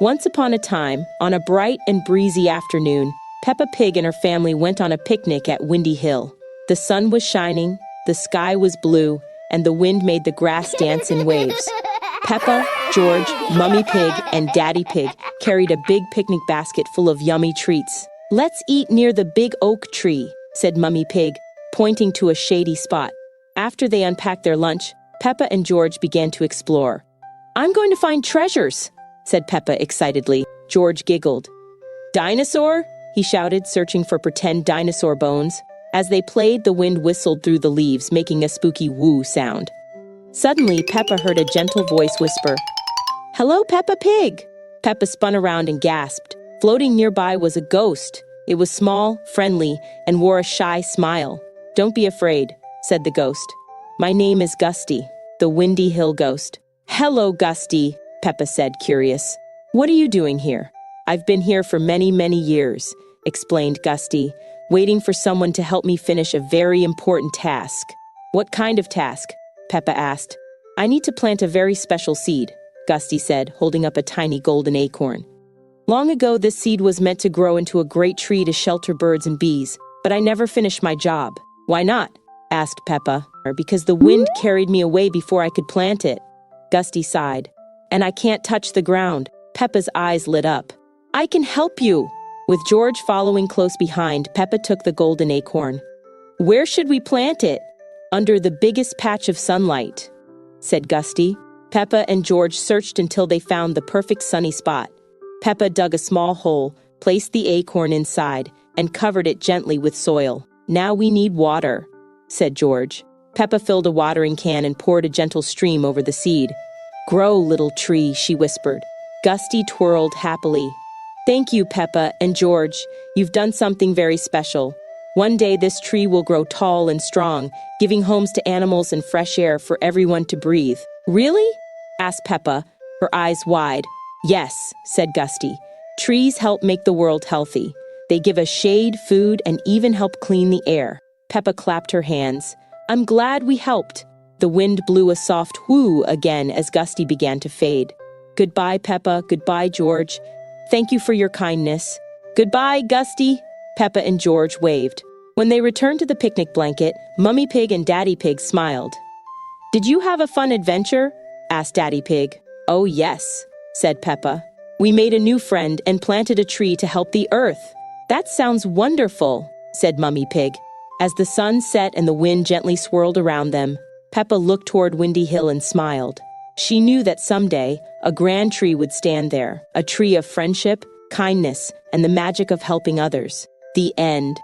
Once upon a time, on a bright and breezy afternoon, Peppa Pig and her family went on a picnic at Windy Hill. The sun was shining, the sky was blue, and the wind made the grass dance in waves. Peppa, George, Mummy Pig, and Daddy Pig carried a big picnic basket full of yummy treats. "Let's eat near the big oak tree," said Mummy Pig, pointing to a shady spot. After they unpacked their lunch, Peppa and George began to explore. "I'm going to find treasures," said Peppa excitedly. George giggled. "Dinosaur?" he shouted, searching for pretend dinosaur bones. As they played, the wind whistled through the leaves, making a spooky woo sound. Suddenly, Peppa heard a gentle voice whisper, "Hello, Peppa Pig!" Peppa spun around and gasped. Floating nearby was a ghost. It was small, friendly, and wore a shy smile. "Don't be afraid," said the ghost. "My name is Gusty, the Windy Hill ghost." "Hello, Gusty," Peppa said, curious. "What are you doing here?" "I've been here for many, many years," explained Gusty, "waiting for someone to help me finish a very important task." "What kind of task?" Peppa asked. "I need to plant a very special seed," Gusty said, holding up a tiny golden acorn. "Long ago, this seed was meant to grow into a great tree to shelter birds and bees, but I never finished my job." "Why not?" asked Peppa. "Because the wind carried me away before I could plant it," Gusty sighed. "And I can't touch the ground." Peppa's eyes lit up. "I can help you!" With George following close behind, Peppa took the golden acorn. "Where should we plant it?" "Under the biggest patch of sunlight," said Gusty. Peppa and George searched until they found the perfect sunny spot. Peppa dug a small hole, placed the acorn inside, and covered it gently with soil. "Now we need water," said George. Peppa filled a watering can and poured a gentle stream over the seed. "Grow, little tree," she whispered. Gusty twirled happily. "Thank you, Peppa and George. You've done something very special. One day this tree will grow tall and strong, giving homes to animals and fresh air for everyone to breathe." "Really?" asked Peppa, her eyes wide. "Yes," said Gusty. "Trees help make the world healthy. They give us shade, food, and even help clean the air." Peppa clapped her hands. "I'm glad we helped." The wind blew a soft whoo again as Gusty began to fade. "Goodbye, Peppa. Goodbye, George. Thank you for your kindness." "Goodbye, Gusty." Peppa and George waved. When they returned to the picnic blanket, Mummy Pig and Daddy Pig smiled. "Did you have a fun adventure?" asked Daddy Pig. "Oh, yes," said Peppa. "We made a new friend and planted a tree to help the earth." "That sounds wonderful," said Mummy Pig. As the sun set and the wind gently swirled around them, Peppa looked toward Windy Hill and smiled. She knew that someday, a grand tree would stand there, a tree of friendship, kindness, and the magic of helping others. The end.